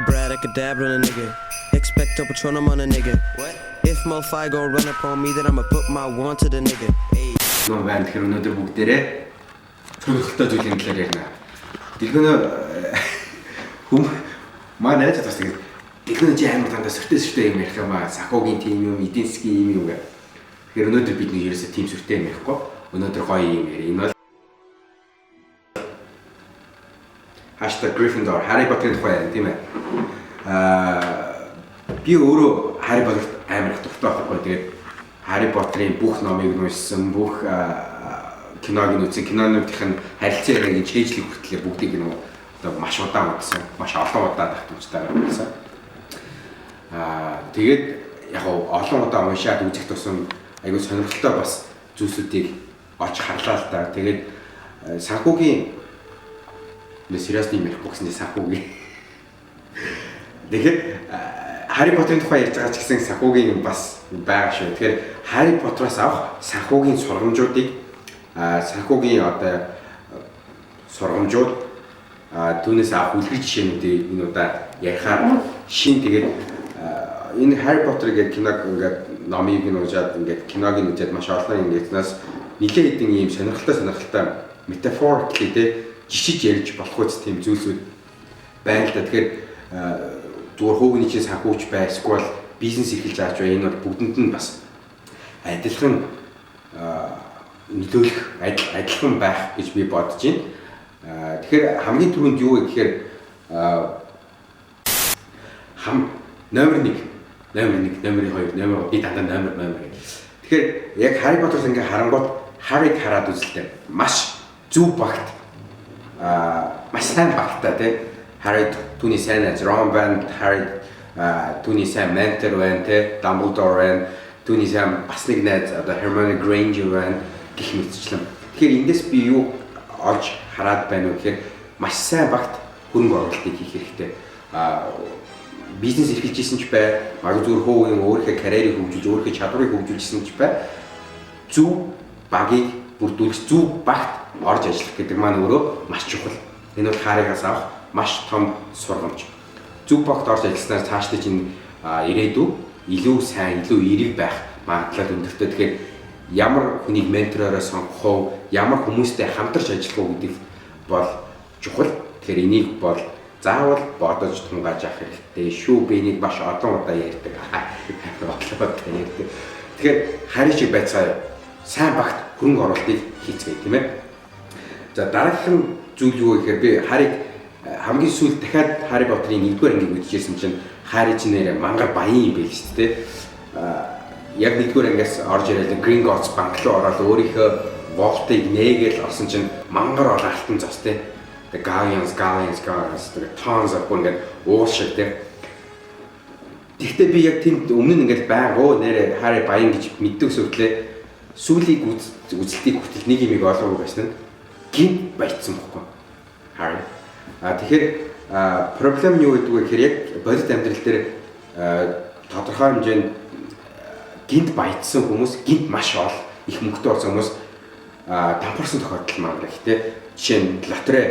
abracadabra on a nigga. Expect a patronum on a nigga. What? If Mofi gon' run up on me, then I'ma put my one to the nigga. Нөө байна тэгэхээр өнөөдөр бүгдээрээ сонирхолтой зүйлийн талаар ярина. Дэлгөнөө хүм маа найз бас тэгээд дэлгөнөө чи амар дандаа сүртэй юм ярих юм аа. Сахогийн тим юм, эдийн засгийн юм гэх. Тэгэхээр өнөөдөр бид нэг ерөөсөө тим сүртэй юм ярихгүй. Өнөөдөр гоё юм ярих. Энэ бол #Gryffindor Harry Potter-ын тухай ярина тийм ээ. Би өөрөө Harry Potter амар их дуртай байхгүй. Тэгээд Harry Potter-ын бүх номыг уншсан, бүх киног нь үзсэн, кинонуудын харилцаа яриагийн чэйжлэг хүртэл бүгдийг нь одоо маш удаан үзсэн, маш олон удаа давтамжтайгаар үзсэн. Тэгээд яг олон удаа уншаад үзэх тусам айгүй сонирхолтой бас зүйлсүүдийг олж харлаа л да. Тэгээд санхүүгийн сериусны мэрх боксны санхүүгийн тэгэхээр Harry Potter-ын тухай ярьж байгаа ч гэсэн санхүүгийн бас байгаа шүү. Тэгэхээр Harry Potter-аас авах санхүүгийн сургамжуудыг санхүүгийн одоо сургамжууд түүнээс авах үлгэр жишээнүүдийг энэ удаа ярихаар шин тэгээд энэ Harry Potter гэх киног ингээд номыг нь уншаад ингээд киног нь үзээд маш олон ингэснээс нэлээд хэдэн ийм сонирхолтой метафорикли тэ жишиж ярьж болох үс тийм зүйлсүүд байна л да. Тэгэхээр зүгээр хүүгийн чинь санхүүч бай, эсвэл бизнес эрхэлж авч бай, энэ бол бүгдэнд нь бас адилхан нөлөөлөх, адилхан байх гэж би бодож байна. Тэгэхээр хамгийн түрүүнд юу вэ гэхээр номер 1, номер 2, номер би дандаа номер. Тэгэхээр яг Harry Potter-с ингээ харангууд Harry-г хараад үзэлтэй. Маш зөв багт маш сайн багтаа тийм Harry түүний сайн найз Ron байна, Harry түүний сайн ментор байна, Dumbledore байна, түүний сайн бас нэг найз одоо Hermione Granger байна гэх мэтчлэн. Тэгэхээр эндээс би юу олж хараад байна вэ гэхээр маш сайн багт хөрөнгө оруулалтыг хийх хэрэгтэй. Бизнес эрхэлж исэн ч бай, магадгүй зүгээр хуугийн өөрийнхөө карьерийг хөгжүүлж, өөрийнхөө чадварыг хөгжүүлсэн ч бай. Зөв багийг бүрдүүлэх, зөв багт орж ажиллах гэдэг маань өөрөө маш чухал. Энэ бол Harry-гаас авах маш том сургамж. Зөв багт орж ажилласнаар цаашдаа чинь ирээдүй илүү сайн, илүү эерэг байх магадлал өндөртэй. Тэгэхээр ямар хүнийг менторороо сонгох уу, ямар хүмүүстэй хамтарч ажиллах уу гэдэг бол чухал. Тэгэхээр энийг бол заавал бодож тунгааж авах хэрэгтэй шүү. Би энийг маш олон удаа ярьдаг. Тэгэхээр Harry шиг байцгаа сайн багт хөрөнгө оруулалтыг хийцгээе тийм ээ. За дараагийн зүйл юу гэхээр би Harry хамгийн сүүлд дахиад Harry Potter-ын 1-р ангийг үзчихсэн чинь Harry ч нэрээ мангар баян юм байл шүү дээ. Яг 1-р ангиас орж ирээд Gringotts банк руу ороод өөрийнхөө волтыг нээгээл орсон чинь мангар олон алтан цас тийм. Galleons тэгээд tons of ингээд уус шиг тийм. Тэгтээ би яг тэнд өмнө нь ингээд байгуу нэрээ Harry баян гэж мэддэг сүтлээ. Сүүлийг үзэлтийг хүртэл нэг юмыг олоогүй байсан нь гинт баяцсан байхгүй Harry. Тэгэхээр проблем нь юу гэдэг вэ гэхээр яг бодит амьдрал дээр тодорхой хэмжээнд гинт баяцсан хүмүүс гинт маш ол их мөнгөтэй болсон хүмүүс дампуурсан тохиолдол маань гэх тээ. Жишээ нь лотерей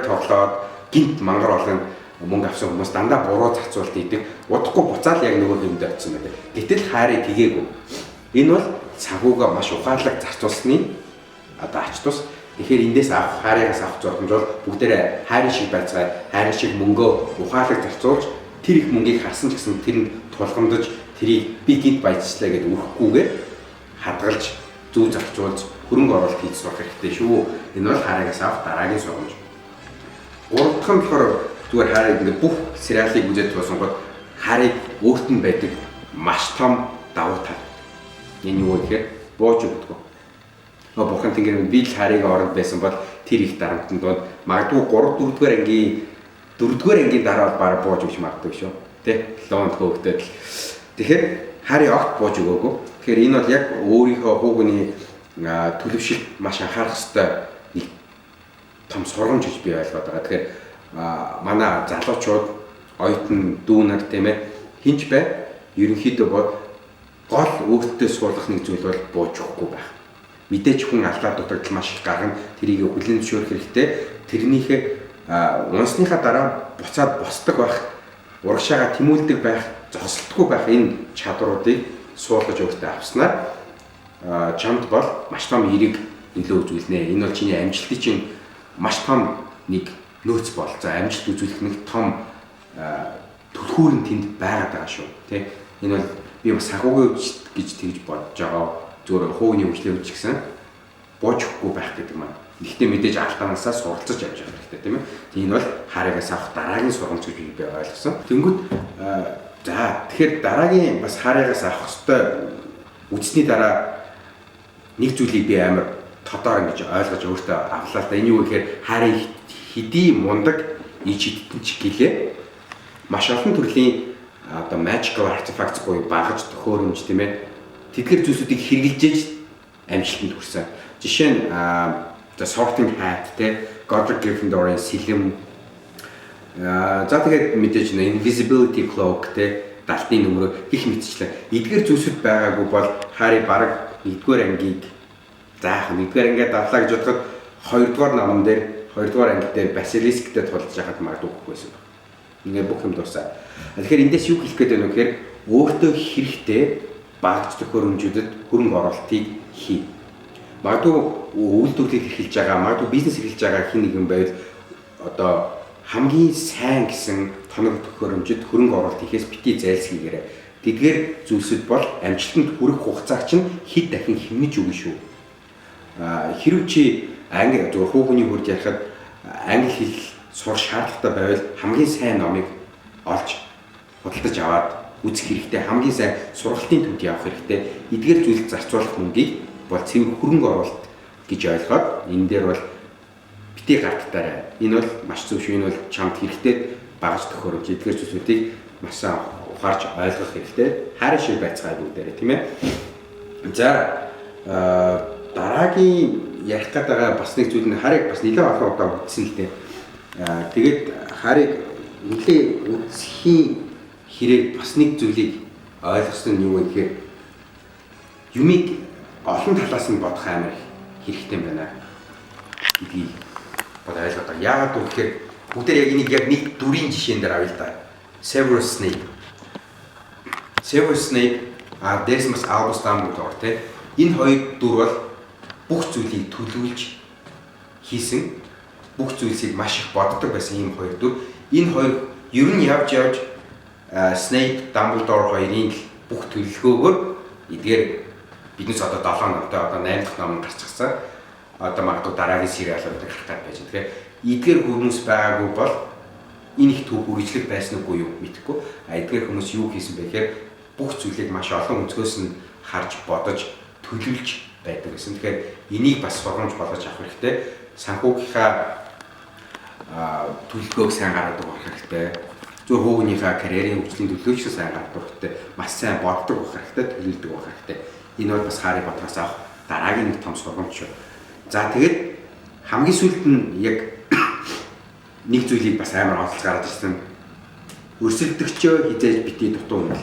тоглоод гинт мангар олон мөнгө авсан хүмүүс дандаа буруу зарцуулалт хийдэг. Удахгүй буцаал яг нөгөө юмд очсон байдаг. Гэтэл Harry тгээгүй. Энэ бол санхүүгээ маш ухаалаг зарцуулсны одоо ач тус. Тэгэхээр эндээс авах Harry-гаас авах зургамж бол бүгдээрээ Harry шиг байцгаа, Harry шиг мөнгөө ухаалаг зарцуулж тэр их мөнгийг харсан ч гэсэн тэрэнд тулгамдаж тэрийг би гинт баяжчлаа гэдээ өрөхгүйгээр хадгалж зүү зарцуулж хөрөнгө оруулалт хийж сурах хэрэгтэй шүү. Энэ бол Harry-гаас авах дараагийн сургамж. Гурав дахь нь болохоор зүгээр Harry ингээд бүх сериалыг үзээд туусангууд Harry өөрт нь байдаг маш том давуу тал. Энэ юу гэхээр бууж өгдөг. Бурхан Тэнгэр би л Harry-г оронд байсан бол тэр их дарамтанд донд магадгүй 4-р ангийн дараа бараг бууж өгч магадгүй шүү. Тэ? Лонд хөөгдөд. Тэгэхээр Harry огт бууж өгөөгүй. Тэгэхээр энэ бол яг өөрийнхөө хүүгний төлөвшөлт маш анхаарах ёстой нэг том сургамж гэж би ойлгоод байгаа. Тэгэхээр манай залуучууд, оюутан дүүнер тийм ээ хинч бай ерөнхийдөө бол гол өөртөө суулгах нэг зүйл бол бууж өгөхгүй байх. Мэдээж хүн алдаа дутагдал маш их гаргана. Тэрийг хүлээн зөвшөөрөх хэрэгтэй. Тэрнийхээ унсныхаа дараа буцаад босдог байх, урагшаага тэмүүлдэг байх, зогсолтгүй байх энэ чадруудыг суулгаж өөртөө авснаар чамд бол маш том эерэг нөлөө үзүүлнэ. Энэ бол чиний амжилтын чинь маш том нэг нөөц бол. За амжилт үзүүлэх нэг том түлхүүр нь тэнд байгаад байгаа шүү. Тэ. Энэ бол би бас санхүүгийн гэж тэгж бодож байгаа. Зүгээр хувийн хөгжлийн үеч гэсэн бууж өгөхгүй байх гэдэг маань. Гэхдээ мэдээж алдаанасаа суралцаж явж байгаа хэрэгтэй тийм ээ. Энэ бол хараагаас авах дараагийн сургамж гэж би ойлгосон. Тэнгүүд за тэгэхээр дараагийн бас хараагаас авах хэвээр үзсний дараа нэг зүйлийг би амар тодор ингэж ойлгож өөртөө авлаа л да. Энэ юу гэхээр хараа хэдий мундаг ич хитэн ч гэлээ маш олон төрлийн одоо magical artifacts буюу багаж төхөөрөмж тийм ээ. Тэдгээр зүйлсүүдийг хэрэгжилж амжилтанд хүрсэн. Жишээ нь the sorting hat те Godric Gryffindor-ын сэлэм за тэгээд мэдээж invisibility cloak те далтны нөмрөө гих мэтчлээ. Эдгээр зүйлсүүд байгаагүй бол Harry бараг 1-р ангийг заах 1-р ангиа давлаа гэж бодоход 2-р намн дээр 2-р анги дээр Basilisk-тэй тулж яхад магадгүй байсан баг. Ингээ бүх юм дуусаа. Тэгэхээр эндээс юу хэлэх гээд байна вэ гэхээр өөртөө хэрэгтэй багц төхөөрөмжүүдэд хөрөнгө оруулалтыг хий. Магадгүй үйлдвэрлэлийг эрхэлж байгаа, магадгүй бизнес эрхэлж байгаа хин нэгэн байвал одоо хамгийн сайн гэсэн тоног төхөөрөмжөд хөрөнгө оруулалт хийхээс бити зайлсхийгээрэй. Тэдгээр зүйлсүүд бол амжилтанд хүрэх хугацааг чинь хэд дахин хэмнэж өгнө шүү. Хэрв чи англи зөвхөн хүүхний хурд ярихад англи хэл сурах шаардлагатай байвал хамгийн сайн номыг олж худалдаж аваад үзэх хэрэгтэй. Хамгийн сайн сургалтын төвд явах хэрэгтэй. Эдгээр зүйлд зарцуулах мөнгийг бол цэвэр хөрөнгө оруулалт гэж ойлгоод энэ дээр бол бити гартаарай. Энэ бол маш зөв шүү. Энэ бол чамд хэрэгтэй багаж төхөөрөмж эдгээр зүйлсүүдийг маш сайн ухаарч ойлгох хэрэгтэй. Харин шиг байцгаая бүгдээрээ тийм ээ. За дараагийн ярих гэдэг байгаа бас нэг зүйл нь Харийг бас нэлээд олон удаа үзсэн л дээ. Тэгээд Харийг нэлээд үзхийн хэрэг бас нэг зүйлийг ойлгосон нь юу вэ гэхээр юмыг олон талаас нь бодох амар хэрэгтэй байна гэдгийг бод ойлгоод байгаа. Яагаад гэвэл бүгдээр яг нэг дүрийн жишээн дээр авъя л да. Severus Snape. Severus Snape дээрс бас Albus Dumbledore те. Энэ хоёр дүр бол бүх зүйлийг төлөвлөж хийсэн, бүх зүйлсийг маш их боддог байсан ийм хоёр дүр. Энэ хоёр ер нь явж Snape, Dumbledore хоёрын бүх төлөвлөгөөгөөр эдгээр биднес одоо 7 номтой одоо 8 дахь ном гарчихсан. Одоо магадгүй дараагийн сериалууд гарах гэж байж. Тэгэхээр эдгээр хүмүүс байгаагүй бол энэ их төв үргэлжлэх байсан уу юу мэдэхгүй. Эдгээр хүмүүс юу хийсэн бэ гэхээр бүх зүйлийг маш олон өнцгөөс нь харж бодож төлөвлөж байдаг гэсэн. Тэгэхээр энийг бас сургамж болгож авах хэрэгтэй. Санхүүгийнхаа төлөвлөгөөг сайн гаргадаг болох хэрэгтэй. Зөв хүүгнийхээ карьерийн хөгжлийн төлөвлөгөөг сайн гаргадаг хэрэгтэй. Маш сайн боддог байх хэрэгтэй, төлөвлөдөг байх хэрэгтэй. Энэ бол бас Harry Potter-аас авах дараагийн нэг том сургамж шүү. За тэгээд хамгийн сүүлд нь яг нэг зүйлийг бас амар онцлог гаргаж ирсэн. Өрсөлдөгчөө хизээж бити дутуу юм.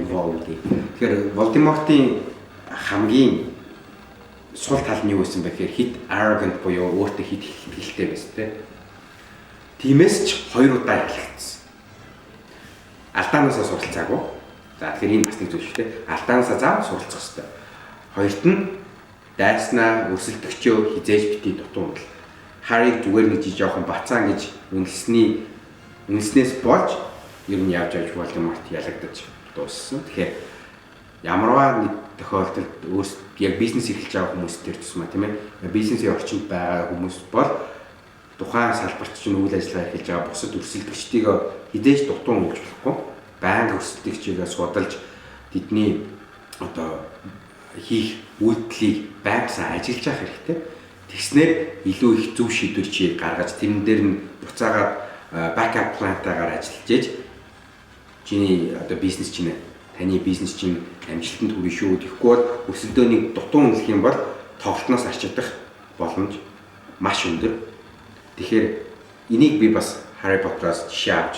Voldy. Тэгэхээр Voldemort-ийн хамгийн сул тал нь юу байсан бэ гэхээр хит arrogant буюу өөртөө хит ихтэй байсан те. Тиймээс ч 2 удаа ялагдсан. Алдаанаасаа суралцаагүй. За тэгэхээр энэ бас нэг зүйл шүү те. Алдаанаасаа заавал суралцах хэрэгтэй. Хоёрт нь дайснаа өрсөлдөгчөө хизээж бити дутуу юм. Harry зүгээр нэг жоохон бацаан гэж үнэлснээс болж ер нь явж Voldemort ялагдаж дууссан. Тэгэхээр ямарваа нэг тохиолдолд өөрсдөө яг бизнес эрхэлж байгаа хүмүүс төр тусмаа тийм ээ. Бизнесийн орчинд байгаа хүмүүс бол тухайн салбарт чинь үйл ажиллагаа эрхэлж байгаа бусад өрсөлдөгчдийг хідээж дутуу өгч болохгүй. Байнга өрсөлдөгчийгээ судалж тэдний одоо хийх үйлдэлийг байнга ажиллаж явах хэрэгтэй. Тэгснээр илүү их зөв шийдвэр чи гаргаж тэрэн дээр нь буцаагаад backup plan-таагаар ажиллаж ээж чиний одоо бизнес чинь таны бизнес чинь амжилтанд хүрэх шүү. Тэгэхгүй бол өрсөлдөөнийг дутуу үнэлэх юм бол тоглолтноос арчигдах боломж маш өндөр. Тэгэхээр энийг би бас Harry Potter-аас жишээ авч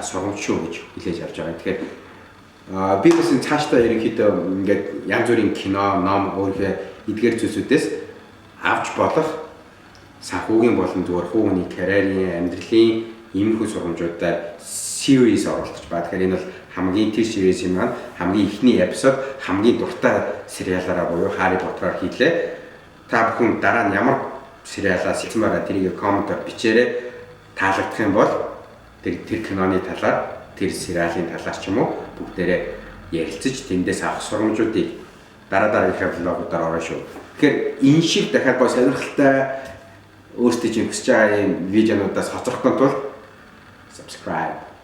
сургамж шүү гэж хүлээж авч байгаа. Тэгэхээр би бас энэ цаашдаа ерөнхийдөө ингээд янз бүрийн кино, ном, өөрийнхөө эдгээр зүйлсүүдээс авч болох санхүүгийн болон зүгээр хүүхний карьерийн амьдралын иймэрхүү сургамжуудаар series оролцож байгаа. Тэгэхээр энэ бол хамгийн тэр series маань хамгийн ихний эпизод хамгийн дуртай сериалаараа буюу Harry Potter-аар хийлээ. Та бүхэн дараа нь ямар сериалаас хэлсэн байгаа тэрийг комментоор бичээрэй. Таалагдах юм бол тэр киноны талаар, тэр сериалын талаар ч юм уу бүгдээрээ ярилцаж тэндээс авах сургамжуудыг дараагийн влогуудаар орно шүү. Тэгэхээр энэ шиг дахиад гоо сонирхолтой өөрсдөө чинь хүсэж байгаа юм видеонуудаас хоцрохгүй тул subscribe